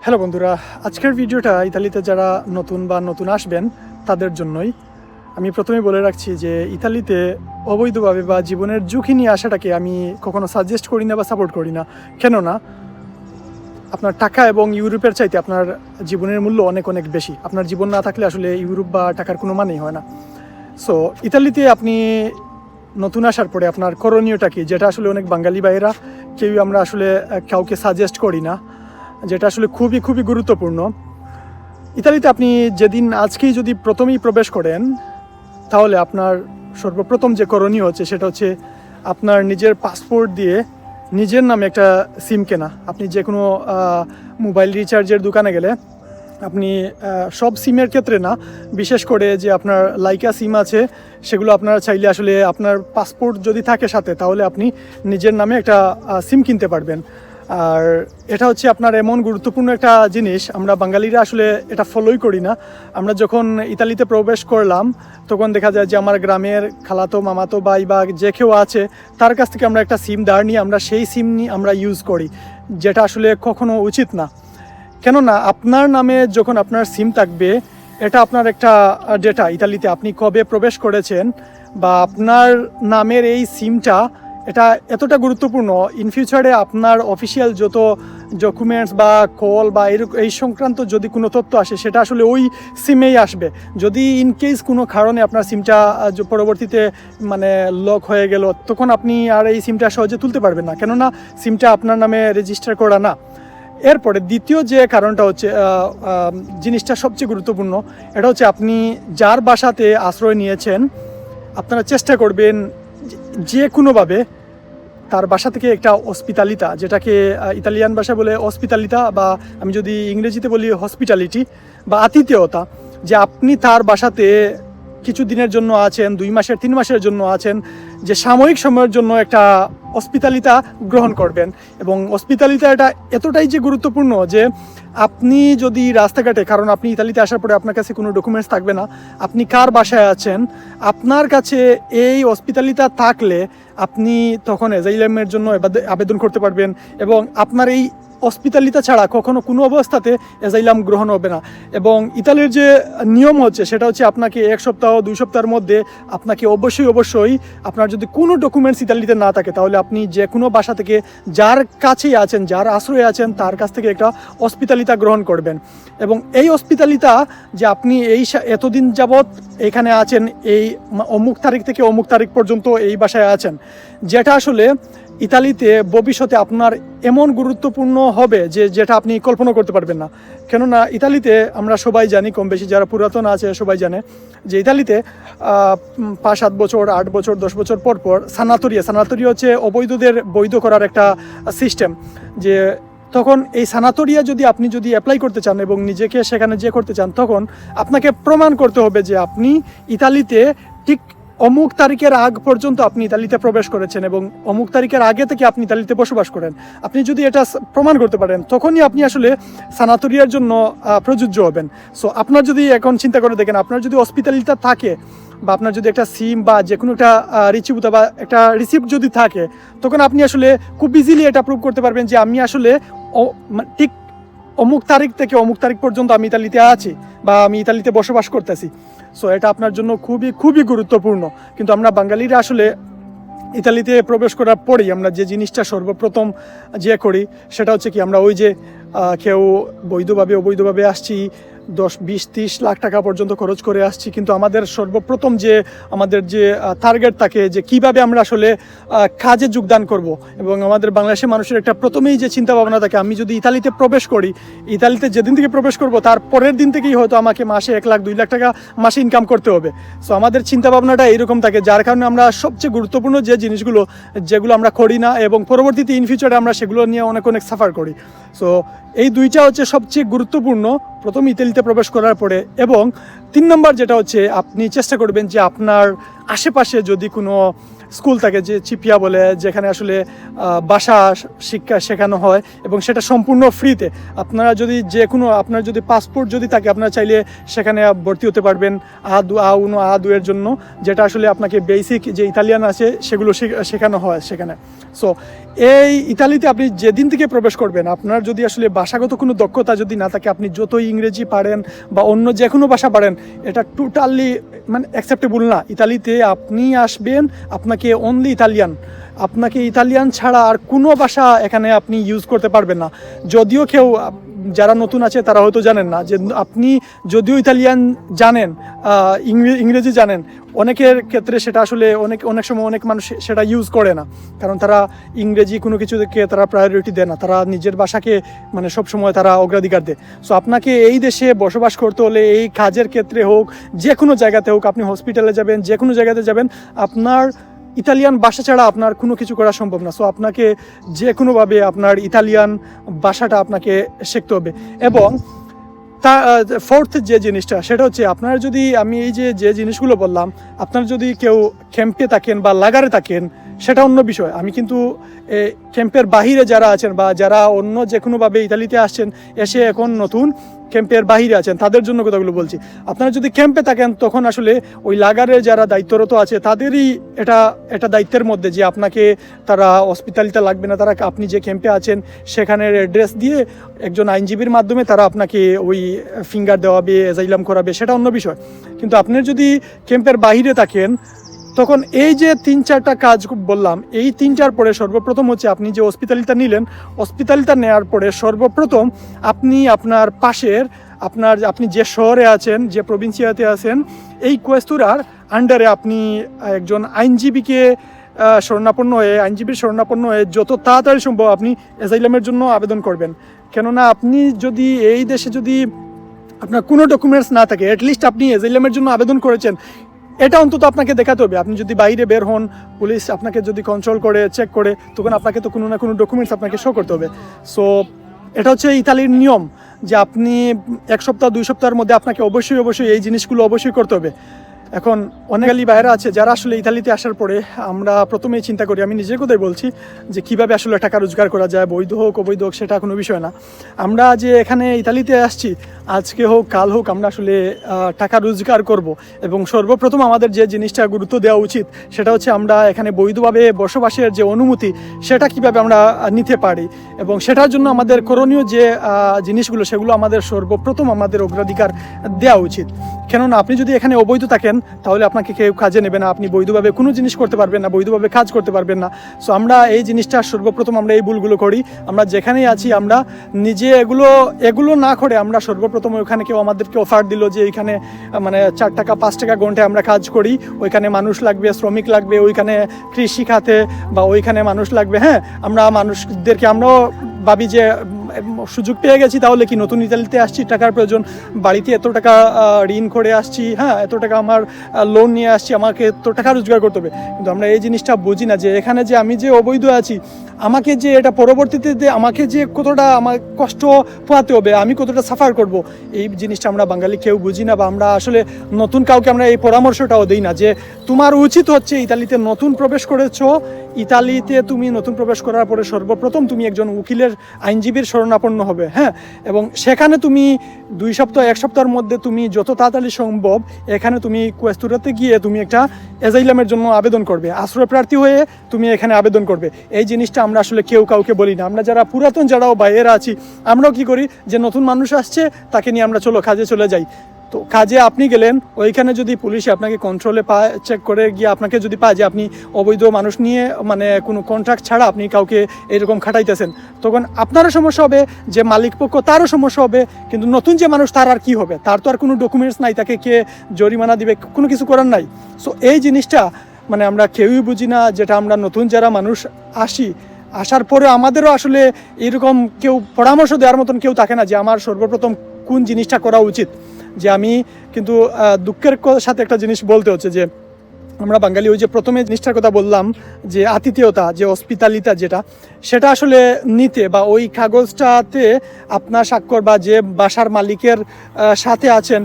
Hello বন্ধুরা, আজকের ভিডিওটা ইতালিতে যারা নতুন আসবেন তাদের জন্যই। আমি প্রথমেই বলে রাখছি যে ইতালিতে অবৈধভাবে বা জীবনের ঝুঁকি নিয়ে আসাটাকে আমি কখনো সাজেস্ট করি না বা সাপোর্ট করি না। কেননা আপনার টাকা এবং ইউরোপের চাইতে আপনার জীবনের মূল্য অনেক অনেক বেশি। আপনার জীবন না থাকলে আসলে ইউরোপ বা টাকার কোনো মানেই হয় না। সো ইতালিতে আপনি নতুন আসার পরে আপনার করণীয়টা কি, যেটা আসলে অনেক বাঙালি ভাইয়েরা আমরা আসলে কাউকে সাজেস্ট করি না, যেটা আসলে খুবই খুবই গুরুত্বপূর্ণ। ইতালিতে আপনি আজকেই যদি প্রথমেই প্রবেশ করেন, তাহলে আপনার সর্বপ্রথম যে করণীয় হচ্ছে সেটা হচ্ছে আপনার নিজের পাসপোর্ট দিয়ে নিজের নামে একটা সিম কেনা। আপনি যে কোনো মোবাইল রিচার্জের দোকানে গেলে আপনি সব সিমের ক্ষেত্রে না, বিশেষ করে যে আপনার লাইকা সিম আছে সেগুলো আপনারা চাইলে আসলে আপনার পাসপোর্ট যদি থাকে সাথে, তাহলে আপনি নিজের নামে একটা সিম কিনতে পারবেন। আর এটা হচ্ছে আপনার এমন গুরুত্বপূর্ণ একটা জিনিস, আমরা বাঙালিরা আসলে এটা ফলোই করি না। আমরা যখন ইতালিতে প্রবেশ করলাম তখন দেখা যায় যে আমার গ্রামের খালাতো মামাতো ভাই বা যে কেউ আছে তার কাছ থেকে আমরা একটা সিম ধার নিয়ে আমরা সেই সিম নিয়ে আমরা ইউজ করি, যেটা আসলে কখনো উচিত না। কেননা আপনার নামে যখন আপনার সিম থাকবে, এটা আপনার একটা ডেটা। ইতালিতে আপনি কবে প্রবেশ করেছেন বা আপনার নামের এই সিমটা, এটা এতটা গুরুত্বপূর্ণ। ইন ফিউচারে আপনার অফিসিয়াল যত ডকুমেন্টস বা কল বা এই সংক্রান্ত যদি কোনো তথ্য আসে, সেটা আসলে ওই সিমেই আসবে। যদি ইন কেস কোনো কারণে আপনার সিমটা পরবর্তীতে লক হয়ে গেল, তখন আপনি আর এই সিমটা সহজে তুলতে পারবেন না, কেননা সিমটা আপনার নামে রেজিস্টার করা না। এরপরে দ্বিতীয় যে কারণটা হচ্ছে, জিনিসটা সবচেয়ে গুরুত্বপূর্ণ, এটা হচ্ছে আপনি যার বাসাতে আশ্রয় নিয়েছেন, আপনারা চেষ্টা করবেন যে কোনোভাবে তার বাসা থেকে একটা হসপিটালিতা, যেটাকে ইতালিয়ান ভাষা বলে হসপিটালিতা, বা আমি যদি ইংরেজিতে বলি হসপিটালিটি বা আতিথেয়তা, যে আপনি তার বাসাতে কিছু দিনের জন্য আছেন, 2 মাসের 3 মাসের জন্য আছেন, যে সাময়িক সময়ের জন্য একটা হসপিটালিতা গ্রহণ করবেন। এবং হসপিটালিতা এটা এতটাই যে গুরুত্বপূর্ণ যে আপনি যদি রাস্তাঘাটে, কারণ আপনি ইতালিতে আসার পরে আপনার কাছে কোনো ডকুমেন্টস থাকবে না, আপনি কার বাসায় আছেন, আপনার কাছে এই হসপিটালিতা থাকলে আপনি তখন অ্যাজাইলামের জন্য আবেদন করতে পারবেন। এবং আপনার এই হসপিটালিতা ছাড়া কখনো কোনো অবস্থাতে অ্যাজাইলাম গ্রহণ হবে না। এবং ইতালির যে নিয়ম হচ্ছে সেটা হচ্ছে আপনাকে 1 সপ্তাহ 2 সপ্তাহের মধ্যে আপনাকে অবশ্যই আপনার যদি কোনো ডকুমেন্টস ইতালিতে না থাকে, তাহলে আপনি যে কোনো বাসা থেকে যার কাছেই আছেন, যার আশ্রয়ে আছেন, তার কাছ থেকে একটা হসপিটালিতা গ্রহণ করবেন। এবং এই হসপিটালিতা, যে আপনি এতদিন যাবৎ এখানে আছেন, এই অমুক তারিখ থেকে অমুক তারিখ পর্যন্ত এই বাসায় আছেন, যেটা আসলে ইতালিতে ভবিষ্যতে আপনার এমন গুরুত্বপূর্ণ হবে যেটা আপনি কল্পনা করতে পারবেন না। কেননা ইতালিতে আমরা সবাই জানি, কম বেশি যারা পুরাতন আছে সবাই জানে, যে ইতালিতে 5-7 বছর 8 বছর 10 বছর পর সানাতোরিয়া হচ্ছে অবৈধদের বৈধ করার একটা সিস্টেম। যে তখন এই সানাতোরিয়া আপনি যদি অ্যাপ্লাই করতে চান এবং নিজেকে সেখানে যে করতে চান, তখন আপনাকে প্রমাণ করতে হবে যে আপনি ইতালিতে ঠিক অমুক তারিখের আগ পর্যন্ত আপনি ইতালিতে প্রবেশ করেছেন এবং অমুক তারিখের আগে থেকে আপনি ইতালিতে বসবাস করেন। আপনি যদি এটা প্রমাণ করতে পারেন, তখনই আপনি আসলে সানাতোরিয়ার জন্য প্রযোজ্য হবেন। সো আপনার যদি এখন চিন্তা করে দেখেন, আপনার যদি হসপিটালিটা থাকে বা আপনার যদি একটা সিম বা যে কোনো একটা রিচিভুতা বা একটা রিসিপ্ট যদি থাকে, তখন আপনি আসলে খুব ইজিলি এটা প্রুভ করতে পারবেন যে আমি আসলে ঠিক অমুক তারিখ থেকে অমুক তারিখ পর্যন্ত আমি ইতালিতে আছি বা আমি ইতালিতে বসবাস করতেছি। সো এটা আপনার জন্য খুবই খুবই গুরুত্বপূর্ণ। কিন্তু আমরা বাঙালিরা আসলে ইতালিতে প্রবেশ করার পরেই আমরা যে জিনিসটা সর্বপ্রথম যে করি, সেটা হচ্ছে কি, আমরা ওই যে কেউ বৈধভাবে অবৈধভাবে আসছি, 10-20-30 লাখ টাকা পর্যন্ত খরচ করে আসছি, কিন্তু আমাদের সর্বপ্রথম আমাদের যে টার্গেট থাকে যে কিভাবে আমরা আসলে কাজে যোগদান করব। এবং আমাদের বাংলাদেশের মানুষের একটা প্রথমেই যে চিন্তা ভাবনা থাকে, আমি যদি ইতালিতে প্রবেশ করি, ইতালিতে যেদিন থেকে প্রবেশ করব তার পরের দিন থেকেই হয়তো আমাকে মাসে 1 লাখ 2 লাখ টাকা মাসে ইনকাম করতে হবে। সো আমাদের চিন্তা ভাবনাটা এইরকম থাকে, যার কারণে আমরা সবচেয়ে গুরুত্বপূর্ণ যে জিনিসগুলো যেগুলো আমরা করি না, এবং পরবর্তীতে ইন ফিউচারে আমরা সেগুলো নিয়ে অনেক সাফার করি। সো এই দুইটা হচ্ছে সবচেয়ে গুরুত্বপূর্ণ প্রথম ইতালিতে প্রবেশ করার পরে। এবং 3 নম্বর যেটা হচ্ছে, আপনি চেষ্টা করবেন যে আপনার আশেপাশে যদি কোনো স্কুল থাকে, যে চিপিয়া বলে, যেখানে আসলে ভাষা শিক্ষা শেখানো হয় এবং সেটা সম্পূর্ণ ফ্রিতে, আপনারা যদি আপনার যদি পাসপোর্ট যদি থাকে, আপনারা চাইলে সেখানে ভর্তি হতে পারবেন A1 এর জন্য, যেটা আসলে আপনাকে বেসিক যে ইতালিয়ান আছে সেগুলো শেখানো হয় সেখানে। সো এই ইতালিতে আপনি যেদিন থেকে প্রবেশ করবেন, আপনার যদি আসলে ভাষাগত কোনো দক্ষতা যদি না থাকে, আপনি যতই ইংরেজি পারেন বা অন্য যে কোনো ভাষা পারেন, এটা টোটালি মানে অ্যাকসেপ্টেবল না। ইতালিতে আপনি আসবেন, আপনাকে অনলি ইতালিয়ান, আপনাকে ইতালিয়ান ছাড়া আর কোনো ভাষা এখানে আপনি ইউজ করতে পারবেন না। যদিও কেউ যারা নতুন আছে তারা হয়তো জানেন না যে আপনি যদিও ইতালিয়ান জানেন, ইংরেজি জানেন, অনেকের ক্ষেত্রে সেটা আসলে অনেক সময় অনেক মানুষ সেটা ইউজ করে না, কারণ তারা ইংরেজি কোনো কিছুকে তারা প্রায়োরিটি দেয় না, তারা নিজের ভাষাকে মানে সবসময় তারা অগ্রাধিকার দেয়। সো আপনাকে এই দেশে বসবাস করতে হলে, এই কাজের ক্ষেত্রে হোক, যে কোনো জায়গাতে হোক, আপনি হসপিটালে যাবেন, যে কোনো জায়গাতে যাবেন, আপনার ইতালিয়ান ভাষা ছাড়া আপনার কোনো কিছু করা সম্ভব না। সো আপনাকে যে কোনোভাবে আপনার ইতালিয়ান ভাষাটা আপনাকে শিখতে হবে। এবং তা ফোর্থ যে জিনিসটা সেটা হচ্ছে, আপনার যদি আমি এই যে জিনিসগুলো বললাম, আপনার যদি কেউ ক্যাম্পে থাকেন বা লাগারে থাকেন সেটা অন্য বিষয়। আমি কিন্তু ক্যাম্পের বাহিরে যারা আছেন বা যারা অন্য যে কোনোভাবে ইতালিতে আসছেন, এসে এখন নতুন ক্যাম্পের বাহিরে আছেন, তাদের জন্য কথাগুলো বলছি। আপনারা যদি ক্যাম্পে থাকেন তখন আসলে ওই লাগারের যারা দায়িত্বরত আছে তাদেরই এটা দায়িত্বের মধ্যে যে আপনাকে তারা হসপিটালিতে লাগবে না, তারা আপনি যে ক্যাম্পে আছেন সেখানের অ্যাড্রেস দিয়ে একজন আইনজীবীর মাধ্যমে তারা আপনাকে ওই ফিঙ্গার দেওয়াবে, অ্যাজাইলাম করাবে, সেটা অন্য বিষয়। কিন্তু আপনি যদি ক্যাম্পের বাহিরে থাকেন তখন এই যে 3-4টা কাজ বললাম, এই 3টার পরে সর্বপ্রথম হচ্ছে আপনি যে হসপিটালিটা নিলেন, হসপিটালিটা নেওয়ার পরে সর্বপ্রথম আপনি আপনার পাশের আপনি যে শহরে আছেন, যে প্রভিন্সিয়াতে আছেন, এই কোয়েস্তুরার আন্ডারে আপনি একজন আইনজীবীর শরণাপন্ন হয়ে যত তাড়াতাড়ি সম্ভব আপনি অ্যাসাইলামের জন্য আবেদন করবেন। কেননা আপনি যদি এই দেশে যদি আপনার কোনো ডকুমেন্টস না থাকে, অ্যাটলিস্ট আপনি অ্যাসাইলামের জন্য আবেদন করেছেন, এটা অন্তত আপনাকে দেখাতে হবে। আপনি যদি বাইরে বের হন, পুলিশ আপনাকে যদি কন্ট্রোল করে, চেক করে, তখন আপনাকে তো কোনো না কোনো ডকুমেন্টস আপনাকে শো করতে হবে। সো এটা হচ্ছে ইতালির নিয়ম যে আপনি 1 সপ্তাহ 2 সপ্তাহের মধ্যে আপনাকে অবশ্যই এই জিনিসগুলো অবশ্যই করতে হবে। এখন অনেকগুলি বাইরে আছে যারা আসলে ইতালিতে আসার পরে আমরা প্রথমেই চিন্তা করি, আমি নিজের কথাই বলছি, যে কিভাবে আসলে টাকা রোজগার করা যায়, বৈধ হোক অবৈধ হোক সেটা কোনো বিষয় না। আমরা যে এখানে ইতালিতে আসছি, আজকে হোক কাল হোক, আমরা আসলে টাকা রোজগার করব। এবং সর্বপ্রথম আমাদের যে জিনিসটা গুরুত্ব দেওয়া উচিত সেটা হচ্ছে আমরা এখানে বৈধভাবে বসবাসের যে অনুমতি সেটা কিভাবে আমরা নিতে পারি, এবং সেটার জন্য আমাদের করণীয় যে জিনিসগুলো সেগুলো আমাদের সর্বপ্রথম আমাদের অগ্রাধিকার দেওয়া উচিত। কেননা আপনি যদি এখানে অবৈধ থাকেন তাহলে আপনাকে কেউ কাজে নেবে না, আপনি বৈধভাবে কোনো জিনিস করতে পারবেন না, বৈধভাবে কাজ করতে পারবেন না। সো আমরা এই জিনিসটা সর্বপ্রথম আমরা এই ভুলগুলো করি। আমরা যেখানেই আছি আমরা নিজে এগুলো না করে আমরা সর্বপ্রথম ওইখানে কেউ আমাদেরকে অফার দিল যে এইখানে মানে 4 টাকা 5 টাকা ঘন্টায় আমরা কাজ করি, ওইখানে মানুষ লাগবে, শ্রমিক লাগবে, ওইখানে কৃষি খাতে বা ওইখানে মানুষ লাগবে। হ্যাঁ, আমরা মানুষদেরকে আমরাও ভাবি যে সুযোগ পেয়ে গেছি, তাহলে কি নতুন ইতালিতে আসছি, টাকার প্রয়োজন, বাড়িতে এত টাকা ঋণ করে আসছি, হ্যাঁ এত টাকা আমার লোন নিয়ে আসছি, আমাকে এত টাকা রোজগার করতে হবে। কিন্তু আমরা এই জিনিসটা বুঝি না যে এখানে যে আমি যে অবৈধ আছি, আমাকে যে এটা পরবর্তীতে যে আমাকে যে কতটা আমার কষ্ট পোহাতে হবে, আমি কতটা সাফার করব, এই জিনিসটা আমরা বাঙালি কেউ বুঝি না। বা আমরা আসলে নতুন কাউকে আমরা এই পরামর্শটাও দিই না যে তোমার উচিত হচ্ছে ইতালিতে নতুন প্রবেশ করেছো, ইতালিতে তুমি নতুন প্রবেশ করার পরে সর্বপ্রথম তুমি একজন উকিলের আইনজীবীর শরণাপন্ন হবে। হ্যাঁ, এবং সেখানে তুমি 2 সপ্তাহ 1 সপ্তাহের মধ্যে তুমি যত তাড়াতাড়ি সম্ভব এখানে তুমি কোয়েস্তুরাতে গিয়ে তুমি একটা অ্যাসাইলামের জন্য আবেদন করবে, আশ্রয় প্রার্থী হয়ে তুমি এখানে আবেদন করবে। এই জিনিসটা আমরা আসলে কেউ কাউকে বলি না। আমরা যারা পুরাতন যারাও বাইরে আছি, আমরাও কি করি যে নতুন মানুষ আসছে তাকে নিয়ে আমরা চলো কাজে চলে যাই। তো কাজে আপনি গেলেন, ওইখানে যদি পুলিশে আপনাকে কন্ট্রোলে পায়, চেক করে গিয়ে আপনাকে যদি পায় যে আপনি অবৈধ মানুষ নিয়ে মানে কোনো কন্ট্রাক্ট ছাড়া আপনি কাউকে এরকম খাটাইতেছেন, তখন আপনারও সমস্যা হবে, যে মালিক পক্ষ তারও সমস্যা হবে। কিন্তু নতুন যে মানুষ তার আর কি হবে, তার তো আর কোনো ডকুমেন্টস নাই, তাকে কে জরিমানা দিবে, কোনো কিছু করার নাই। সো এই জিনিসটা মানে আমরা কেউই বুঝি না, যেটা আমরা নতুন যারা মানুষ আসার পরে আমাদেরও আসলে এরকম কেউ পরামর্শ দেওয়ার মতন কেউ থাকে না যে আমার সর্বপ্রথম কোন জিনিসটা করা উচিত। যে আমি কিন্তু দুঃখের সাথে একটা জিনিস বলতে হচ্ছে যে আমরা বাঙালি ওই যে প্রথমে জিনিসটার কথা বললাম যে আতিথেয়তা, যে হসপিটালিটা, সেটা আসলে নিতে বা ওই কাগজটাতে আপনার স্বাক্ষর বা যে বাসার মালিকের সাথে আছেন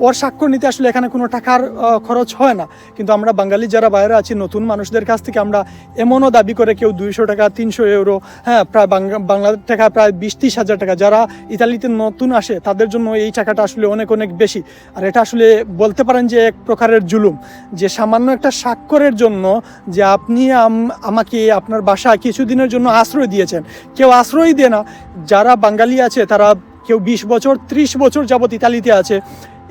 ওর স্বাক্ষর নিতে আসলে এখানে কোনো টাকার খরচ হয় না। কিন্তু আমরা বাঙালি যারা বাইরে আছি, নতুন মানুষদের কাছ থেকে আমরা এমনও দাবি করে কেউ 200 টাকা, 300 ইউরো, হ্যাঁ, প্রায় বাংলা টাকা প্রায় 20-30 হাজার টাকা। যারা ইতালিতে নতুন আসে তাদের জন্য এই টাকাটা আসলে অনেক অনেক বেশি। আর এটা আসলে বলতে পারেন যে এক প্রকারের জুলুম, যে সামান্য একটা স্বাক্ষরের জন্য যে আপনি আমাকে আপনার বাসায় কিছুদিনের জন্য আশ্রয় দিয়েছেন। কেউ আশ্রয় দেয় না। যারা বাঙালি আছে তারা কেউ 20 বছর 30 বছর যাবৎ ইতালিতে আছে,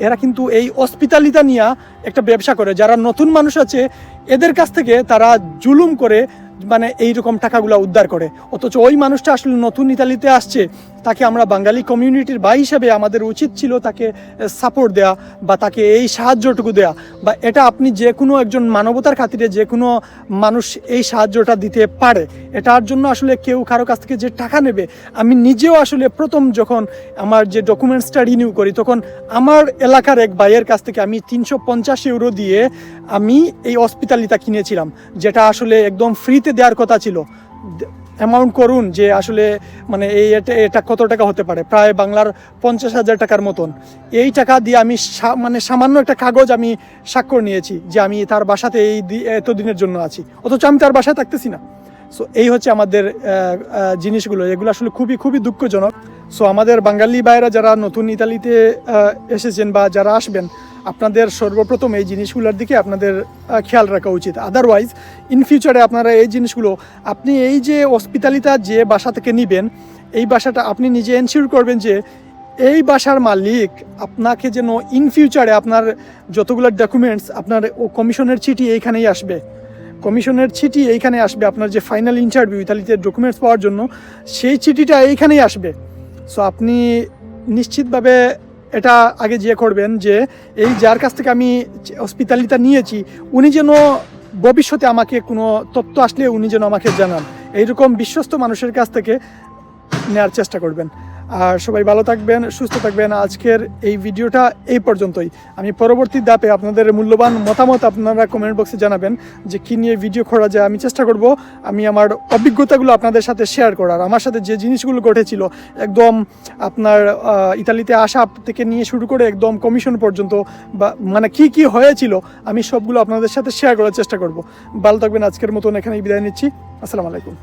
এরা কিন্তু এই হসপিটালিটি নিয়ে একটা ব্যবসা করে। যারা নতুন মানুষ আছে এদের কাছ থেকে তারা জুলুম করে মানে এইরকম টাকাগুলো উদ্ধার করে। অথচ ওই মানুষটা আসলে নতুন ইতালিতে আসছে, তাকে আমরা বাঙালি কমিউনিটির ভাই হিসেবে আমাদের উচিত ছিল তাকে সাপোর্ট দেয়া বা তাকে এই সাহায্যটুকু দেয়া। বা এটা আপনি যে কোনো একজন মানবতার খাতিরে যে কোনো মানুষ এই সাহায্যটা দিতে পারে। এটার জন্য আসলে কেউ কারো কাছ থেকে যে টাকা নেবে, আমি নিজেও আসলে প্রথম যখন আমার যে ডকুমেন্টসটা রিনিউ করি তখন আমার এলাকার এক ভাইয়ের কাছ থেকে আমি 350 ইউরো দিয়ে আমি এই হসপিটালিটা কিনেছিলাম, যেটা আসলে একদম ফ্রিতে দেওয়ার কথা ছিল। অ্যামাউন্ট করুন যে আসলে মানে এটা কত টাকা হতে পারে, প্রায় বাংলার 50,000 টাকার মতন। এই টাকা দিয়ে আমি মানে সামান্য একটা কাগজ আমি স্বাক্ষর নিয়েছি যে আমি তার বাসাতে এতদিনের জন্য আছি, অথচ আমি তার বাসায় থাকতেছি না। সো এই হচ্ছে আমাদের জিনিসগুলো, এগুলো আসলে খুবই খুবই দুঃখজনক। সো আমাদের বাঙালি ভাইয়েরা যারা নতুন ইতালিতে এসেছেন বা যারা আসবেন, আপনাদের সর্বপ্রথম এই জিনিসগুলোর দিকে আপনাদের খেয়াল রাখা উচিত। আদারওয়াইজ ইন ফিউচারে আপনারা এই জিনিসগুলো, আপনি এই যে হসপিটালিটা যে বাসা থেকে নেবেন, এই বাসাটা আপনি নিজে এনশিওর করবেন যে এই বাসার মালিক আপনাকে যেন ইন ফিউচারে আপনার যতগুলো ডকুমেন্টস, আপনার কমিশনের চিঠি এইখানেই আসবে, কমিশনের চিঠি এইখানে আসবে, আপনার যে ফাইনাল ইন্টারভিউ ইতালিতে ডকুমেন্টস পাওয়ার জন্য সেই চিঠিটা এইখানেই আসবে। সো আপনি নিশ্চিতভাবে এটা আগে যে করবেন যে এই যার কাছ থেকে আমি হসপিটালিটা নিয়েছি উনি যেন ভবিষ্যতে আমাকে কোনো তথ্য আসলে উনি যেন আমাকে জানান, এইরকম বিশ্বস্ত মানুষের কাছ থেকে নেওয়ার চেষ্টা করবেন। আর সবাই ভালো থাকবেন, সুস্থ থাকবেন। আজকের এই ভিডিওটা এই পর্যন্তই। আমি পরবর্তী ধাপে আপনাদের মূল্যবান মতামত আপনারা কমেন্ট বক্সে জানাবেন যে কী নিয়ে ভিডিও করা যায়। আমি চেষ্টা করব আমি আমার অভিজ্ঞতাগুলো আপনাদের সাথে শেয়ার করার, আমার সাথে যে জিনিসগুলো ঘটেছিল একদম আপনার ইতালিতে আসা থেকে নিয়ে শুরু করে একদম কমিশন পর্যন্ত, বা মানে কি হয়েছিল আমি সবগুলো আপনাদের সাথে শেয়ার করার চেষ্টা করব। ভালো থাকবেন। আজকের মতন এখানেই বিদায় নিচ্ছি। আসসালামু আলাইকুম।